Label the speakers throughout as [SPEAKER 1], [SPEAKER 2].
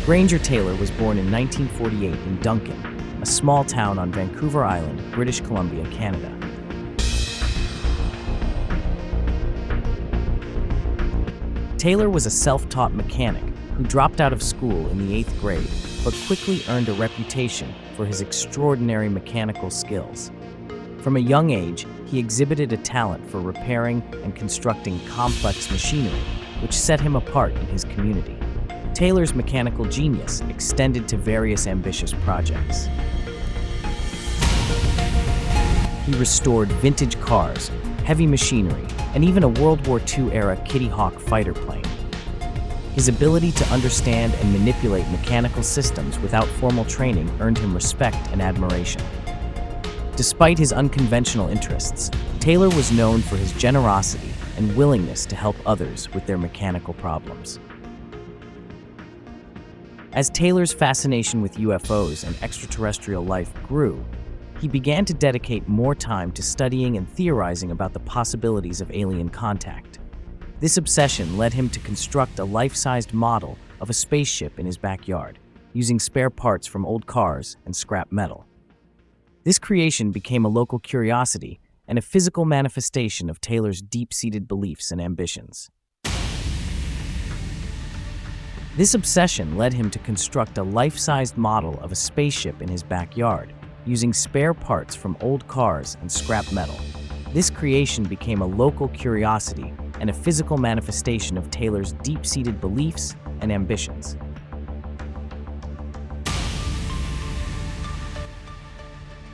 [SPEAKER 1] Granger Taylor was born in 1948 in Duncan, a small town on Vancouver Island, British Columbia, Canada. Taylor was a self-taught mechanic who dropped out of school in the 8th grade, but quickly earned a reputation for his extraordinary mechanical skills. From a young age, he exhibited a talent for repairing and constructing complex machinery, which set him apart in his community. Taylor's mechanical genius extended to various ambitious projects. He restored vintage cars, heavy machinery, and even a World War II-era Kitty Hawk fighter plane. His ability to understand and manipulate mechanical systems without formal training earned him respect and admiration. Despite his unconventional interests, Taylor was known for his generosity and willingness to help others with their mechanical problems. As Taylor's fascination with UFOs and extraterrestrial life grew, he began to dedicate more time to studying and theorizing about the possibilities of alien contact. This obsession led him to construct a life-sized model of a spaceship in his backyard, using spare parts from old cars and scrap metal. This creation became a local curiosity and a physical manifestation of Taylor's deep-seated beliefs and ambitions. This obsession led him to construct a life-sized model of a spaceship in his backyard, using spare parts from old cars and scrap metal. This creation became a local curiosity and a physical manifestation of Taylor's deep-seated beliefs and ambitions.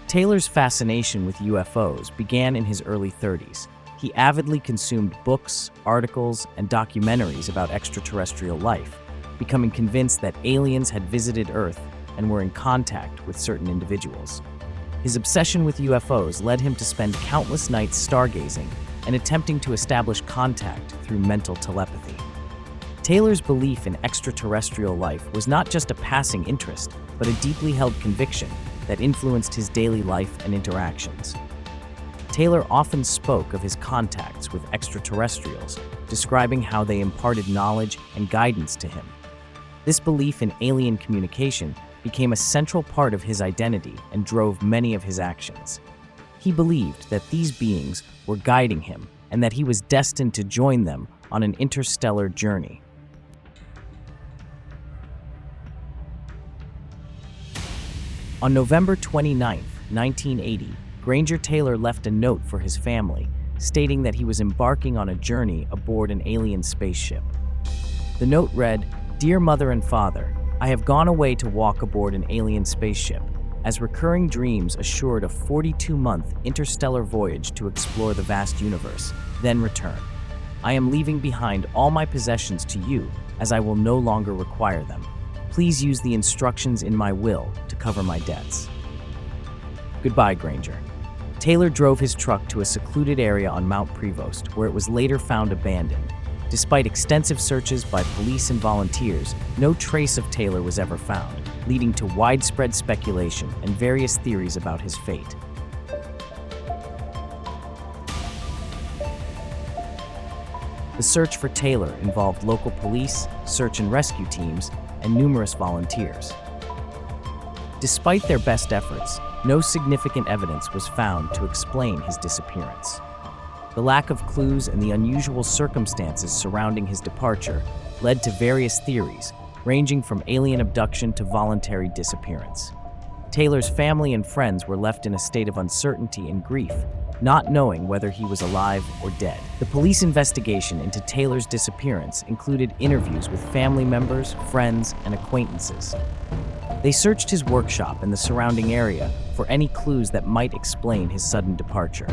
[SPEAKER 1] Taylor's fascination with UFOs began in his early 30s. He avidly consumed books, articles, and documentaries about extraterrestrial life, becoming convinced that aliens had visited Earth and were in contact with certain individuals. His obsession with UFOs led him to spend countless nights stargazing and attempting to establish contact through mental telepathy. Taylor's belief in extraterrestrial life was not just a passing interest, but a deeply held conviction that influenced his daily life and interactions. Taylor often spoke of his contacts with extraterrestrials, describing how they imparted knowledge and guidance to him. This belief in alien communication became a central part of his identity and drove many of his actions. He believed that these beings were guiding him and that he was destined to join them on an interstellar journey. On November 29, 1980, Granger Taylor left a note for his family, stating that he was embarking on a journey aboard an alien spaceship. The note read, "Dear Mother and Father, I have gone away to walk aboard an alien spaceship, as recurring dreams assured a 42-month interstellar voyage to explore the vast universe, then return. I am leaving behind all my possessions to you, as I will no longer require them. Please use the instructions in my will to cover my debts. Goodbye, Granger." Taylor drove his truck to a secluded area on Mount Prevost, where it was later found abandoned. Despite extensive searches by police and volunteers, no trace of Taylor was ever found, leading to widespread speculation and various theories about his fate. The search for Taylor involved local police, search and rescue teams, and numerous volunteers. Despite their best efforts, no significant evidence was found to explain his disappearance. The lack of clues and the unusual circumstances surrounding his departure led to various theories, ranging from alien abduction to voluntary disappearance. Taylor's family and friends were left in a state of uncertainty and grief, not knowing whether he was alive or dead. The police investigation into Taylor's disappearance included interviews with family members, friends, and acquaintances. They searched his workshop and the surrounding area for any clues that might explain his sudden departure.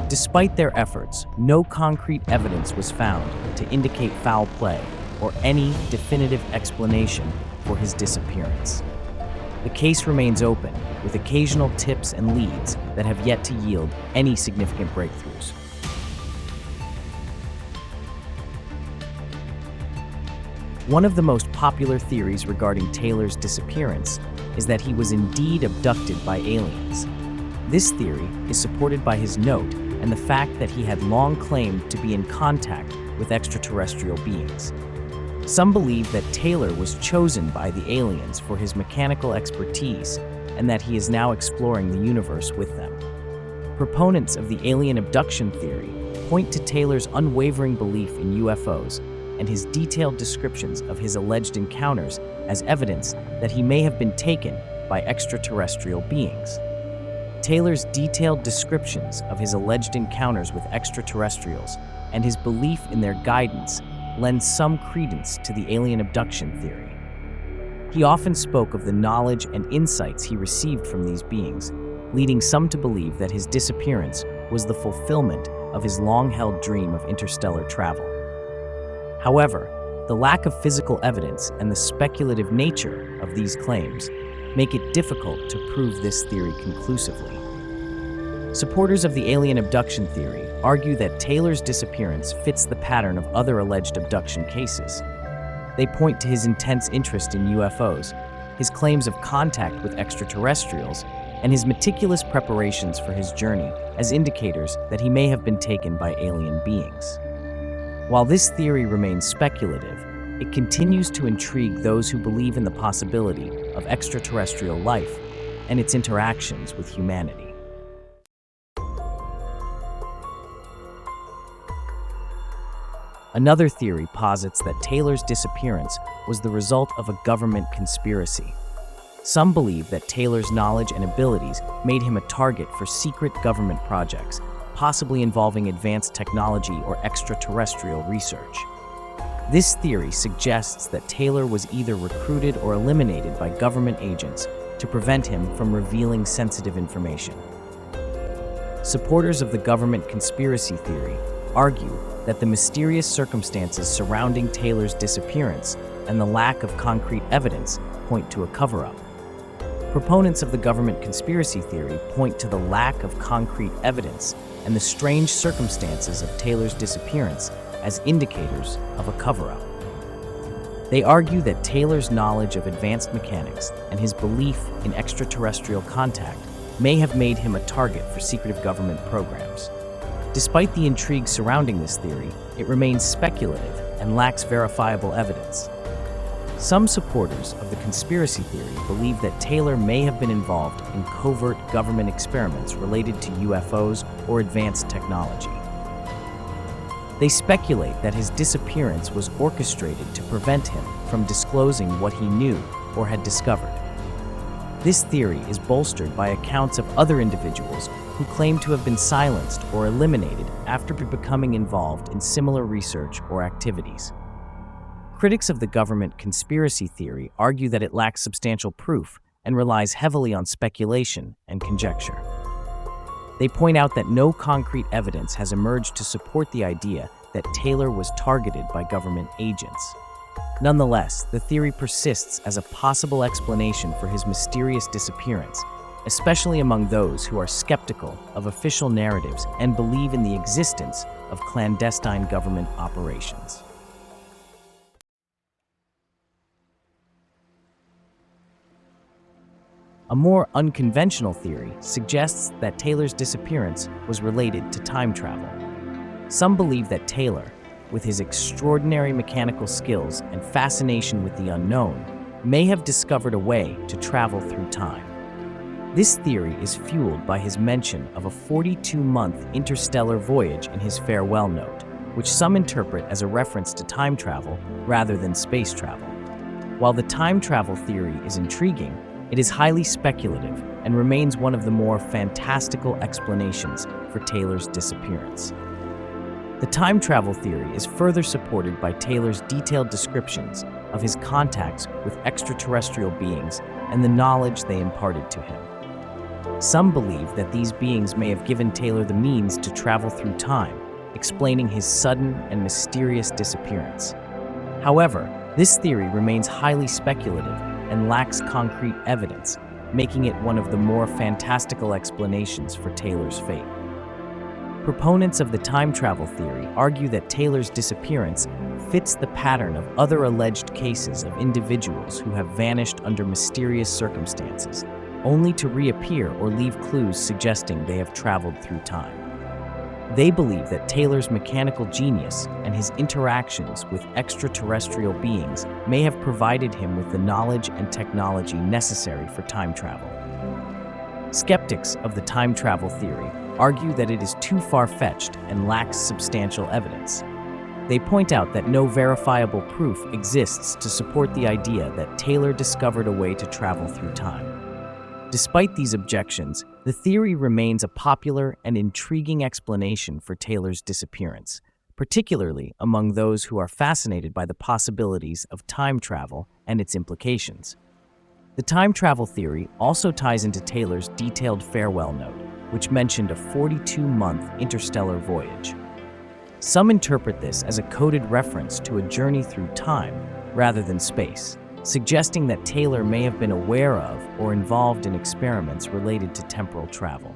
[SPEAKER 1] Despite their efforts, no concrete evidence was found to indicate foul play or any definitive explanation for his disappearance. The case remains open, with occasional tips and leads that have yet to yield any significant breakthroughs. One of the most popular theories regarding Taylor's disappearance is that he was indeed abducted by aliens. This theory is supported by his note and the fact that he had long claimed to be in contact with extraterrestrial beings. Some believe that Taylor was chosen by the aliens for his mechanical expertise and that he is now exploring the universe with them. Proponents of the alien abduction theory point to Taylor's unwavering belief in UFOs and his detailed descriptions of his alleged encounters as evidence that he may have been taken by extraterrestrial beings. Taylor's detailed descriptions of his alleged encounters with extraterrestrials and his belief in their guidance lend some credence to the alien abduction theory. He often spoke of the knowledge and insights he received from these beings, leading some to believe that his disappearance was the fulfillment of his long-held dream of interstellar travel. However, the lack of physical evidence and the speculative nature of these claims make it difficult to prove this theory conclusively. Supporters of the alien abduction theory argue that Taylor's disappearance fits the pattern of other alleged abduction cases. They point to his intense interest in UFOs, his claims of contact with extraterrestrials, and his meticulous preparations for his journey as indicators that he may have been taken by alien beings. While this theory remains speculative, it continues to intrigue those who believe in the possibility of extraterrestrial life and its interactions with humanity. Another theory posits that Taylor's disappearance was the result of a government conspiracy. Some believe that Taylor's knowledge and abilities made him a target for secret government projects, possibly involving advanced technology or extraterrestrial research. This theory suggests that Taylor was either recruited or eliminated by government agents to prevent him from revealing sensitive information. Supporters of the government conspiracy theory argue that the mysterious circumstances surrounding Taylor's disappearance and the lack of concrete evidence point to a cover-up. Proponents of the government conspiracy theory point to the lack of concrete evidence and the strange circumstances of Taylor's disappearance as indicators of a cover-up. They argue that Taylor's knowledge of advanced mechanics and his belief in extraterrestrial contact may have made him a target for secretive government programs. Despite the intrigue surrounding this theory, it remains speculative and lacks verifiable evidence. Some supporters of the conspiracy theory believe that Taylor may have been involved in covert government experiments related to UFOs or advanced technology. They speculate that his disappearance was orchestrated to prevent him from disclosing what he knew or had discovered. This theory is bolstered by accounts of other individuals who claim to have been silenced or eliminated after becoming involved in similar research or activities. Critics of the government conspiracy theory argue that it lacks substantial proof and relies heavily on speculation and conjecture. They point out that no concrete evidence has emerged to support the idea that Taylor was targeted by government agents. Nonetheless, the theory persists as a possible explanation for his mysterious disappearance, especially among those who are skeptical of official narratives and believe in the existence of clandestine government operations. A more unconventional theory suggests that Taylor's disappearance was related to time travel. Some believe that Taylor, with his extraordinary mechanical skills and fascination with the unknown, may have discovered a way to travel through time. This theory is fueled by his mention of a 42-month interstellar voyage in his farewell note, which some interpret as a reference to time travel rather than space travel. While the time travel theory is intriguing, it is highly speculative and remains one of the more fantastical explanations for Taylor's disappearance. The time travel theory is further supported by Taylor's detailed descriptions of his contacts with extraterrestrial beings and the knowledge they imparted to him. Some believe that these beings may have given Taylor the means to travel through time, explaining his sudden and mysterious disappearance. However, this theory remains highly speculative and lacks concrete evidence, making it one of the more fantastical explanations for Taylor's fate. Proponents of the time travel theory argue that Taylor's disappearance fits the pattern of other alleged cases of individuals who have vanished under mysterious circumstances, only to reappear or leave clues suggesting they have traveled through time. They believe that Taylor's mechanical genius and his interactions with extraterrestrial beings may have provided him with the knowledge and technology necessary for time travel. Skeptics of the time travel theory argue that it is too far-fetched and lacks substantial evidence. They point out that no verifiable proof exists to support the idea that Taylor discovered a way to travel through time. Despite these objections, the theory remains a popular and intriguing explanation for Taylor's disappearance, particularly among those who are fascinated by the possibilities of time travel and its implications. The time travel theory also ties into Taylor's detailed farewell note, which mentioned a 42-month interstellar voyage. Some interpret this as a coded reference to a journey through time rather than space, suggesting that Taylor may have been aware of or involved in experiments related to temporal travel.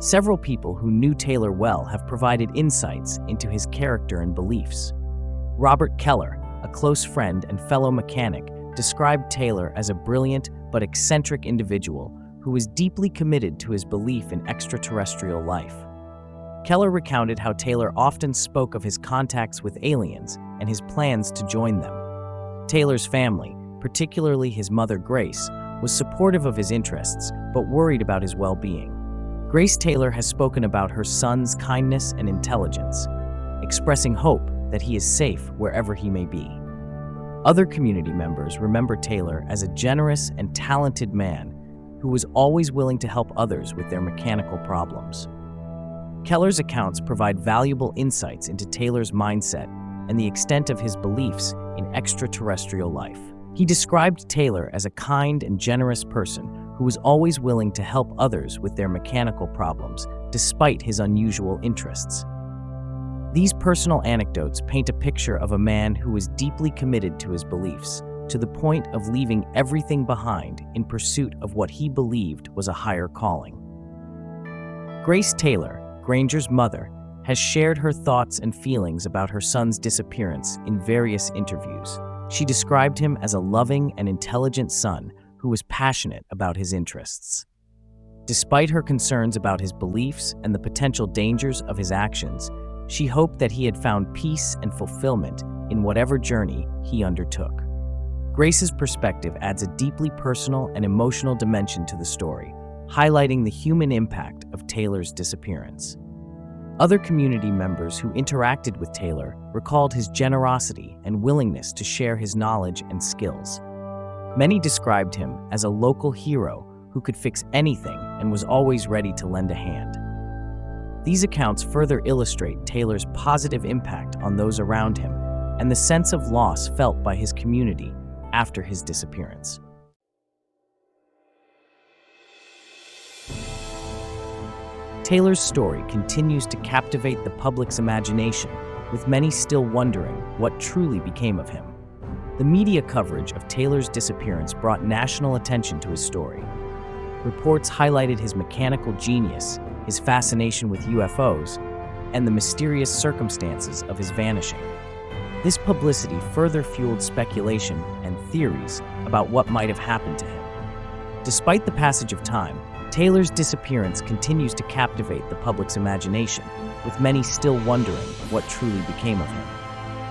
[SPEAKER 1] Several people who knew Taylor well have provided insights into his character and beliefs. Robert Keller, a close friend and fellow mechanic, described Taylor as a brilliant but eccentric individual who was deeply committed to his belief in extraterrestrial life. Keller recounted how Taylor often spoke of his contacts with aliens and his plans to join them. Taylor's family, particularly his mother Grace, was supportive of his interests but worried about his well-being. Grace Taylor has spoken about her son's kindness and intelligence, expressing hope that he is safe wherever he may be. Other community members remember Taylor as a generous and talented man who was always willing to help others with their mechanical problems. Keller's accounts provide valuable insights into Taylor's mindset and the extent of his beliefs in extraterrestrial life. He described Taylor as a kind and generous person who was always willing to help others with their mechanical problems, despite his unusual interests. These personal anecdotes paint a picture of a man who was deeply committed to his beliefs, to the point of leaving everything behind in pursuit of what he believed was a higher calling. Grace Taylor, Granger's mother, has shared her thoughts and feelings about her son's disappearance in various interviews. She described him as a loving and intelligent son who was passionate about his interests. Despite her concerns about his beliefs and the potential dangers of his actions, she hoped that he had found peace and fulfillment in whatever journey he undertook. Grace's perspective adds a deeply personal and emotional dimension to the story, highlighting the human impact of Taylor's disappearance. Other community members who interacted with Taylor recalled his generosity and willingness to share his knowledge and skills. Many described him as a local hero who could fix anything and was always ready to lend a hand. These accounts further illustrate Taylor's positive impact on those around him and the sense of loss felt by his community after his disappearance. Taylor's story continues to captivate the public's imagination, with many still wondering what truly became of him. The media coverage of Taylor's disappearance brought national attention to his story. Reports highlighted his mechanical genius, his fascination with UFOs, and the mysterious circumstances of his vanishing. This publicity further fueled speculation and theories about what might have happened to him. Despite the passage of time, Taylor's disappearance continues to captivate the public's imagination, with many still wondering what truly became of him.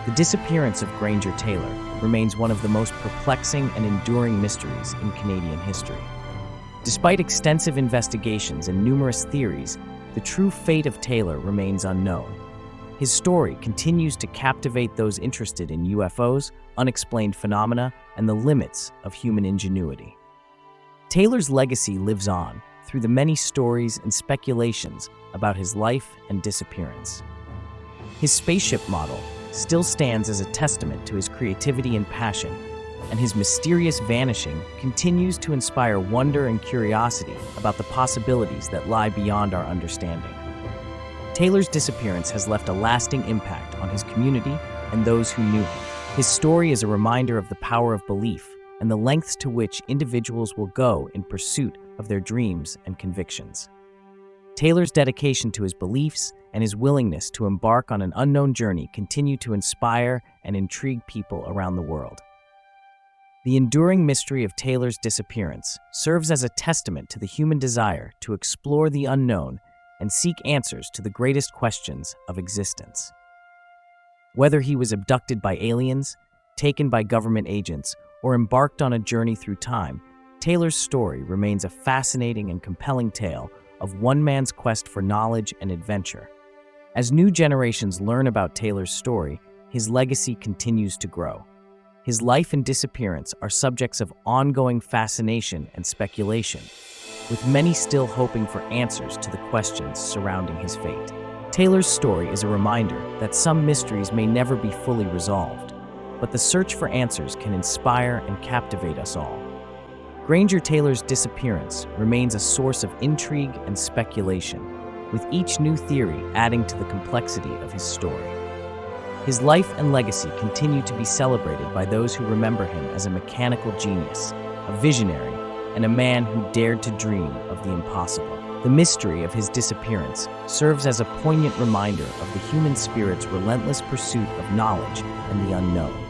[SPEAKER 1] The disappearance of Granger Taylor remains one of the most perplexing and enduring mysteries in Canadian history. Despite extensive investigations and numerous theories, the true fate of Taylor remains unknown. His story continues to captivate those interested in UFOs, unexplained phenomena, and the limits of human ingenuity. Taylor's legacy lives on through the many stories and speculations about his life and disappearance. His spaceship model still stands as a testament to his creativity and passion, and his mysterious vanishing continues to inspire wonder and curiosity about the possibilities that lie beyond our understanding. Taylor's disappearance has left a lasting impact on his community and those who knew him. His story is a reminder of the power of belief and the lengths to which individuals will go in pursuit of their dreams and convictions. Taylor's dedication to his beliefs and his willingness to embark on an unknown journey continue to inspire and intrigue people around the world. The enduring mystery of Taylor's disappearance serves as a testament to the human desire to explore the unknown and seek answers to the greatest questions of existence. Whether he was abducted by aliens, taken by government agents, or embarked on a journey through time, Taylor's story remains a fascinating and compelling tale of one man's quest for knowledge and adventure. As new generations learn about Taylor's story, his legacy continues to grow. His life and disappearance are subjects of ongoing fascination and speculation, with many still hoping for answers to the questions surrounding his fate. Taylor's story is a reminder that some mysteries may never be fully resolved, but the search for answers can inspire and captivate us all. Granger Taylor's disappearance remains a source of intrigue and speculation, with each new theory adding to the complexity of his story. His life and legacy continue to be celebrated by those who remember him as a mechanical genius, a visionary, and a man who dared to dream of the impossible. The mystery of his disappearance serves as a poignant reminder of the human spirit's relentless pursuit of knowledge and the unknown.